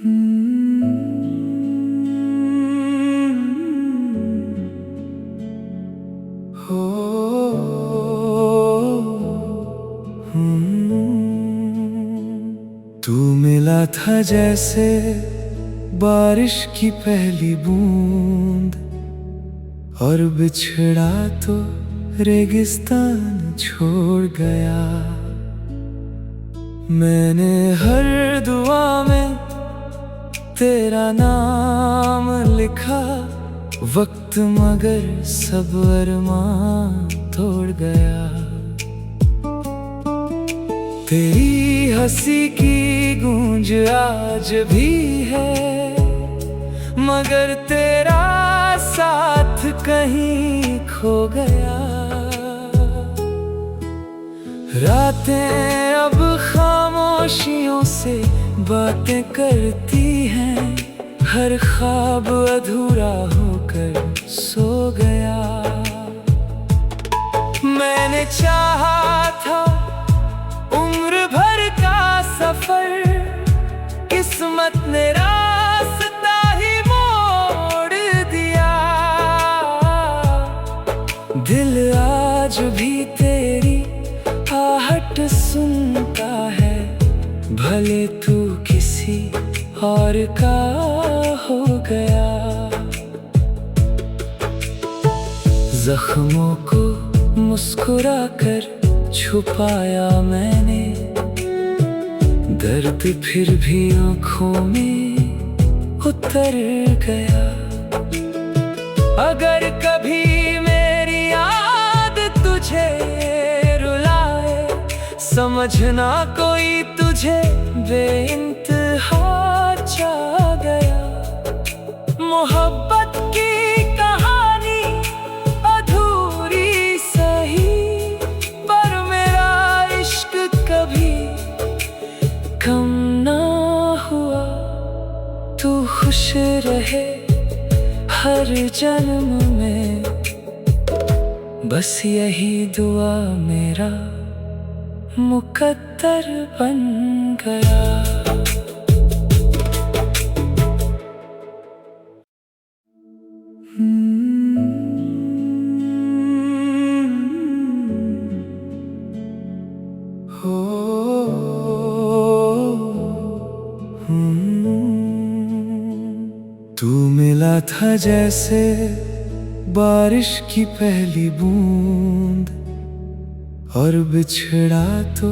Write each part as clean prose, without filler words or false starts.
तू मिला था जैसे बारिश की पहली बूंद, और बिछड़ा तो रेगिस्तान छोड़ गया। मैंने हर दुआ में तेरा नाम लिखा, वक्त मगर सब अरमान तोड़ गया। तेरी हंसी की गूंज आज भी है, मगर तेरा साथ कहीं खो गया। रातें अब खामोशियों से बातें करती हैं, हर ख्वाब अधूरा होकर सो गया। मैंने चाहा था उम्र भर का सफर, किस्मत ने रास्ता ही मोड़ दिया। दिल आज भी तेरी आहट सुनता है, भले तू किसी और का हो गया। जख्मों को मुस्कुराकर छुपाया मैंने, दर्द फिर भी आँखों में उतर गया। अगर कभी मेरी याद तुझे रुलाए, समझना कोई तुझे बेइंतहा चाह गया। मोहब्बत की कहानी अधूरी सही, पर मेरा इश्क कभी कम ना हुआ। तू खुश रहे हर जन्म में, बस यही दुआ मेरा मुकद्दर बन गया। तू मिला था जैसे बारिश की पहली बूंद, और बिछड़ा तो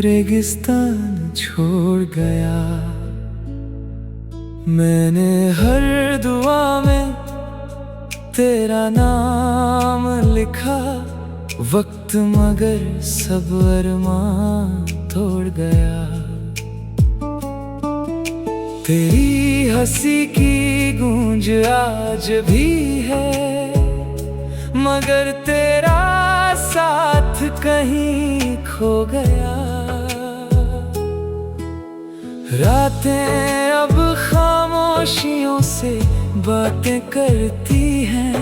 रेगिस्तान छोड़ गया। मैंने हर दुआ में तेरा नाम लिखा, वक्त मगर सब अरमान तोड़ गया। तेरी हंसी की गूंज आज भी है, मगर तेरा साथ कहीं खो गया। रातें अब खामोशियों से बातें करती हैं,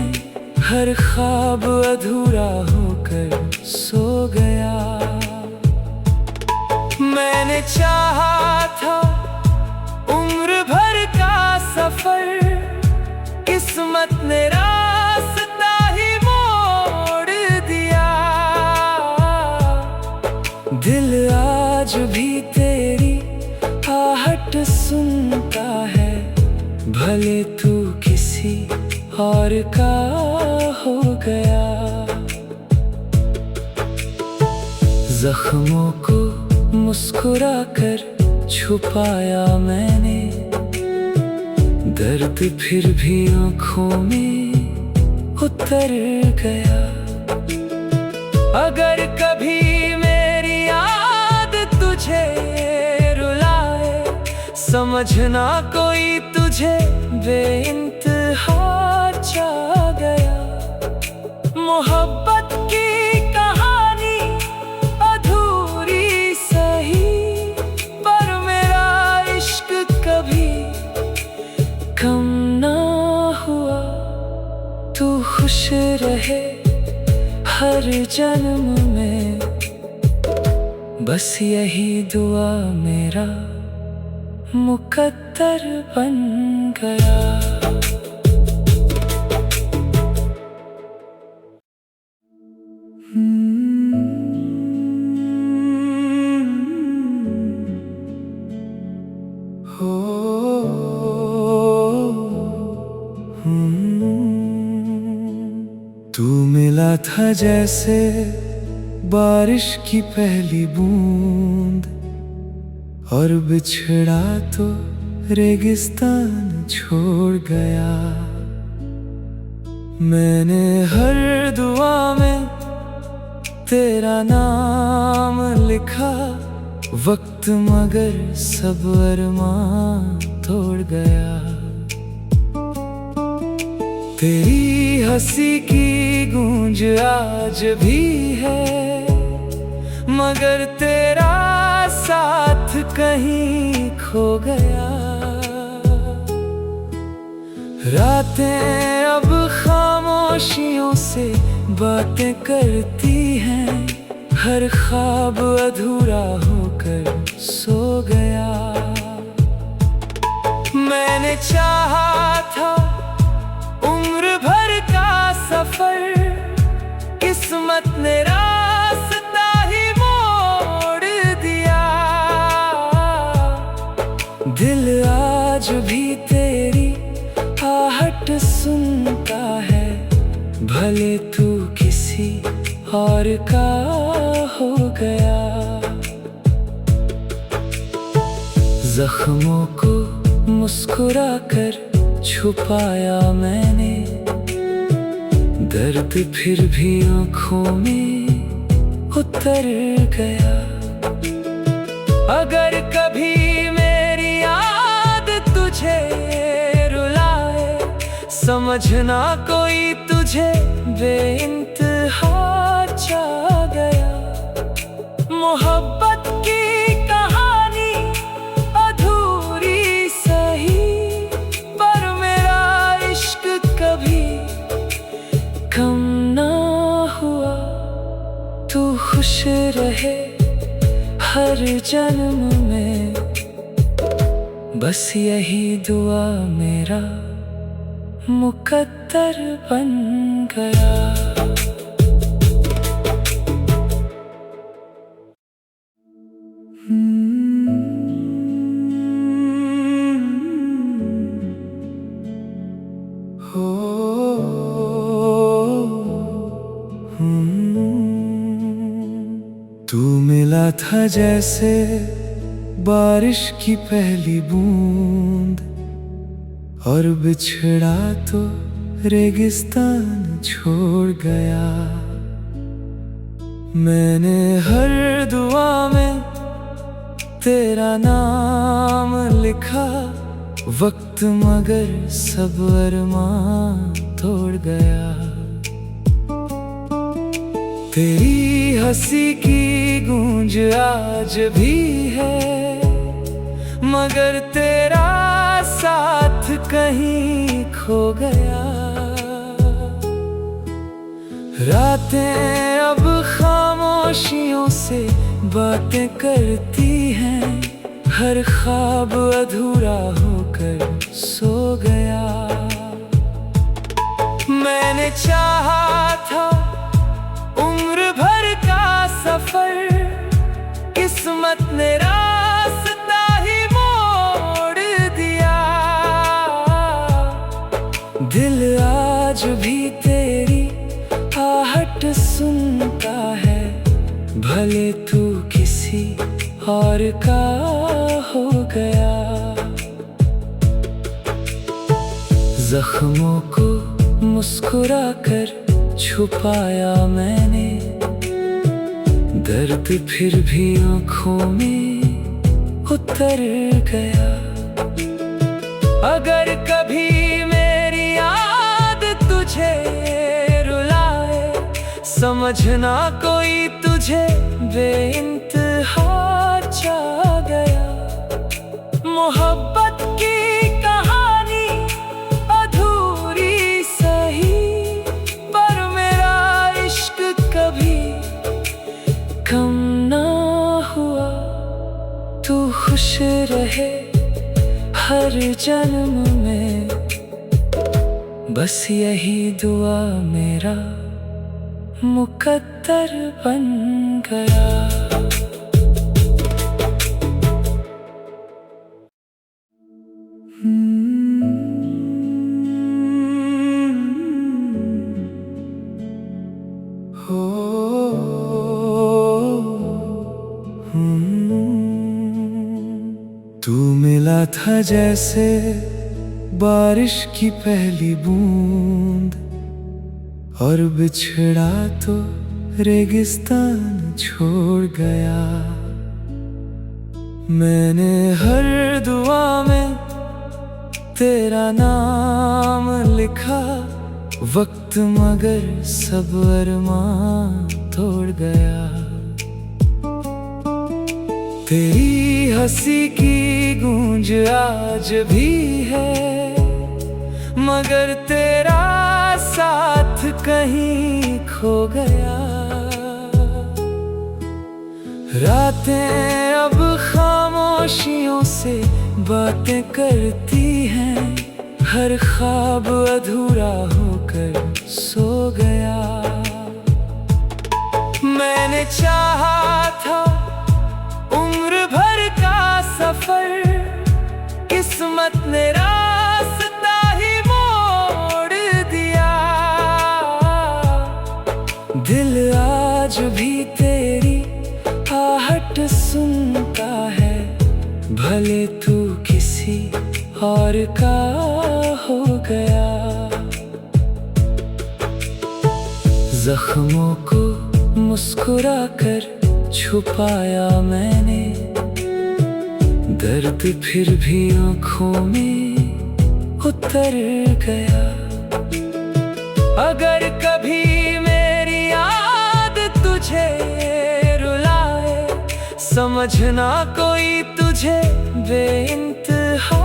हर ख्वाब अधूरा होकर सो गया। मैंने चाहा था उम्र भर का सफर, किस्मत ने रास्ता ही मोड़ दिया। दिल आज भी तेरी आहट सुनता है, भले तू किसी और का हो गया। जख्मों को मुस्कुराकर छुपाया मैंने, दर्द फिर भी आँखों में उतर गया। अगर कभी मेरी याद तुझे रुलाए, समझना कोई तुझे बेइंतहा चाह गया। मोहब्बत की कहानी अधूरी सही, पर मेरा इश्क कभी कम ना हुआ। तू खुश रहे हर जन्म में, बस यही दुआ मेरा मुकद्दर बन गया। तू मिला था जैसे बारिश की पहली बूंद, और बिछड़ा तो रेगिस्तान छोड़ गया। मैंने हर दुआ में तेरा नाम लिखा, वक्त मगर सब अरमान तोड़ गया। तेरी हंसी की गूंज आज भी है, मगर तेरा साथ कहीं खो गया। रातें अब खामोशियों से बातें करती हैं, हर ख्वाब अधूरा होकर सो गया। मैंने चाहा था उम्र भर का सफर, किस्मत ने रास्ता ही मोड़ दिया। दिल आज भी तेरी आहट सुनता है, भले तू किसी और का हो गया। जख्मों को मुस्कुराकर छुपाया मैंने, दर्द फिर भी आँखों में उतर गया। अगर कभी मेरी याद तुझे रुलाए, समझना कोई तुझे बेइंतहा चाह गया। मोहब्बत की कहानी अधूरी सही, पर मेरा इश्क कभी कम ना हुआ। तू खुश रहे हर जन्म में, बस यही दुआ मेरा मुकद्दर बन गया। तू मिला था जैसे बारिश की पहली बूंद, और बिछड़ा तो रेगिस्तान छोड़ गया। मैंने हर दुआ में तेरा नाम लिखा, वक्त मगर सब अरमान तोड़ गया। तेरी हंसी की गूंज आज भी है, मगर तेरा साथ कहीं खो गया। रातें अब खामोशियों से बातें करती हैं, हर ख्वाब अधूरा होकर सो गया। मैंने चाहा था उम्र भर का सफर, किस्मत ने रास्ता ही मोड़ दिया। दिल आज भी तेरी आहट सुनता है, भले तू किसी और का हो गया। जख्मों को मुस्कुराकर छुपाया मैंने, दर्द फिर भी आँखों में उतर गया। अगर कभी मेरी याद तुझे रुलाए, समझना कोई तुझे बेइंतहा चाह गया। मोहब्बत की कहानी अधूरी सही, पर मेरा इश्क कभी कम ना हुआ। तू खुश रहे हर जन्म में बस यही दुआ मेरा मुकद्दर बन गया। तू मिला था जैसे बारिश की पहली बूंद, और बिछड़ा तो रेगिस्तान छोड़ गया। मैंने हर दुआ में तेरा नाम लिखा, वक्त मगर सब अरमान तोड़ गया। तेरी हंसी की गूंज आज भी है, मगर तेरा साथ कहीं खो गया। रातें अब खामोशियों से बातें करती हैं, हर ख्वाब अधूरा होकर सो गया। मैंने चाहा था उम्र भर का सफर, किस्मत ने रास्ता ही मोड़ दिया। दिल आज भी तेरी आहट सुनता है, भले तू किसी और का हो गया। जख्मों को मुस्कुराकर छुपाया मैंने, दर्द फिर भी आँखों में उतर गया। अगर कभी मेरी याद तुझे रुलाए, समझना कोई तुझे बेइंतहा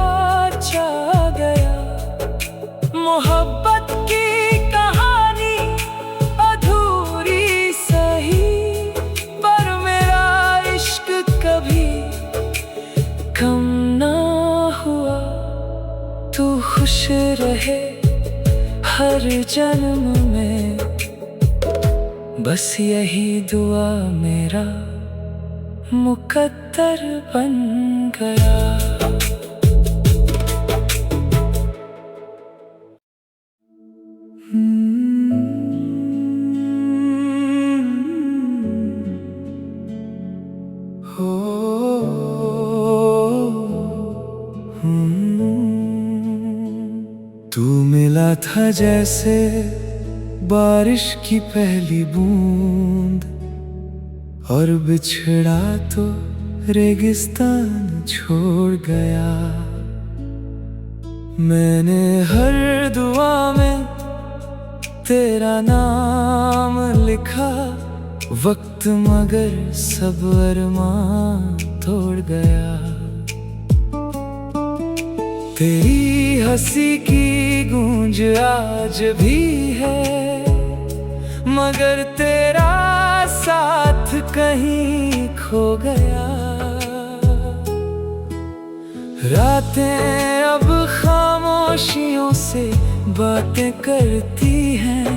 चाह गया। मोहब्बत की कहानी अधूरी सही, पर मेरा इश्क कभी कम ना हुआ। तू खुश रहे हर जन्म में, बस यही दुआ मेरा मुकद्दर बन गया। तू मिला था जैसे बारिश की पहली बूंद, और बिछड़ा तो रेगिस्तान छोड़ गया। मैंने हर दुआ में तेरा नाम लिखा, वक्त मगर सब अरमान तोड़ गया। तेरी हंसी की गूंज आज भी है, मगर तेरा साथ कहीं खो गया। रातें अब खामोशियों से बातें करती हैं,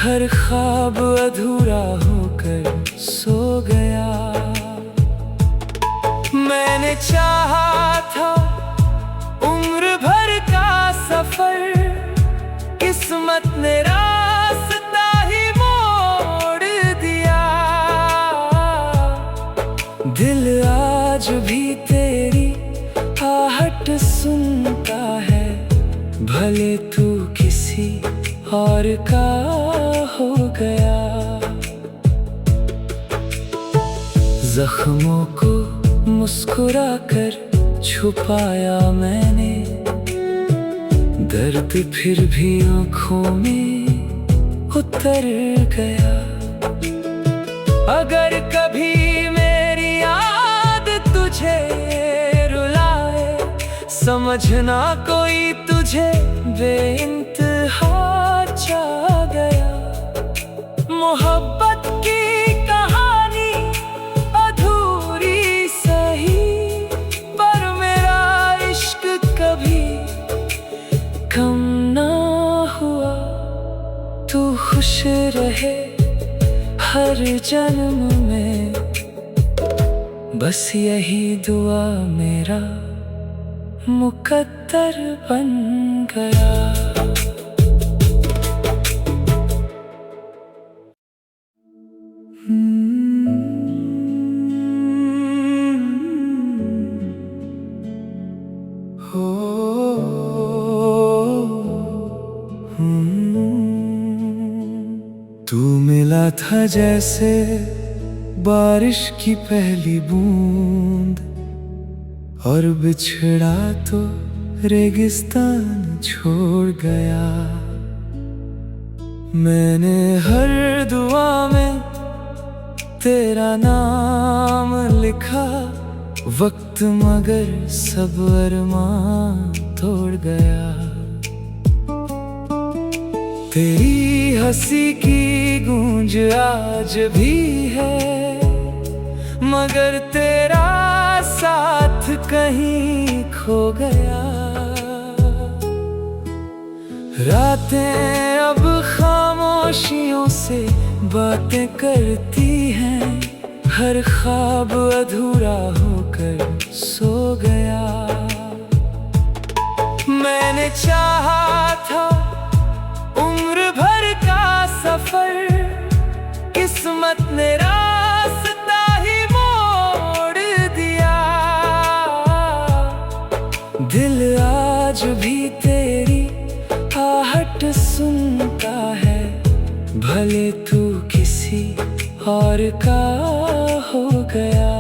हर ख्वाब अधूरा होकर सो गया। मैंने चाहा था उम्र भर का सफर, किस्मत ने रास्ता ही मोड़ दिया। दिल आज भी तेरी आहट सुनता है, भले तू किसी और का हो गया। जख्मों को मुस्कुराकर छुपाया मैंने, दर्द फिर भी आँखों में उतर गया। अगर कभी मेरी याद तुझे रुलाए, समझना कोई तुझे बेइंतहा चाह गया। मोहब्बत की कहानी अधूरी सही, पर मेरा इश्क रहे हर जन्म में, बस यही दुआ मेरा मुकद्दर बन गया। तू मिला था जैसे बारिश की पहली बूंद, और बिछड़ा तो रेगिस्तान छोड़ गया। मैंने हर दुआ में तेरा नाम लिखा, वक्त मगर सब अरमान तोड़ गया। तेरी हंसी की गूंज आज भी है, मगर तेरा साथ कहीं खो गया। रातें अब खामोशियों से बातें करती हैं, हर ख्वाब अधूरा होकर सो गया। मैंने चाहा था उम्र भर का सफर, किस्मत ने रास्ता ही मोड़ दिया। दिल आज भी तेरी आहट सुनता है, भले तू किसी और का हो गया।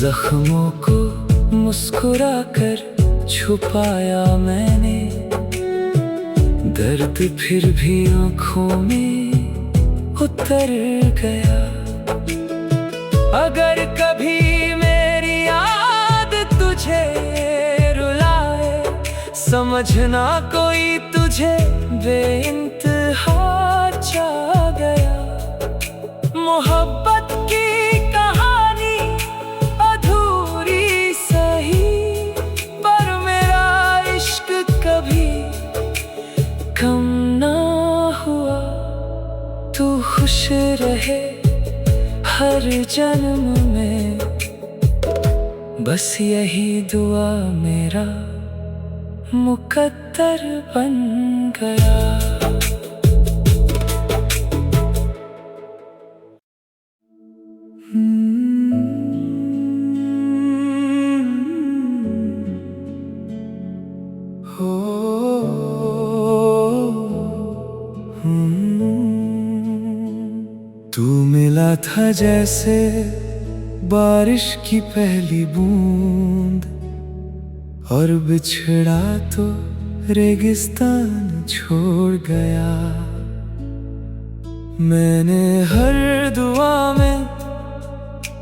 जख्मों को मुस्कुराकर छुपाया मैंने, दर्द फिर भी आँखों में उतर गया। अगर कभी मेरी याद तुझे रुलाए, समझना कोई तुझे बेइंतहा चाह गया। मोहब्बत की कहानी अधूरी सही, पर मेरा इश्क कभी कम ना हुआ। तू खुश रहे हर जन्म में, बस यही दुआ मेरा मुकद्दर बन गया। तू मिला था जैसे बारिश की पहली बूंद, और बिछड़ा तो रेगिस्तान छोड़ गया। मैंने हर दुआ में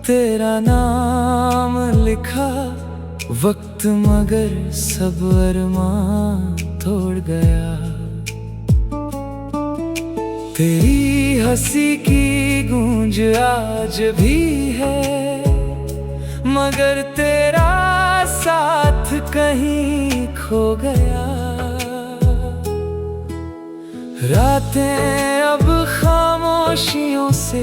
तेरा नाम लिखा, वक्त मगर सब अरमान तोड़ गया। तेरी हंसी की गूंज आज भी है, मगर तेरा साथ कहीं खो गया। रातें अब खामोशियों से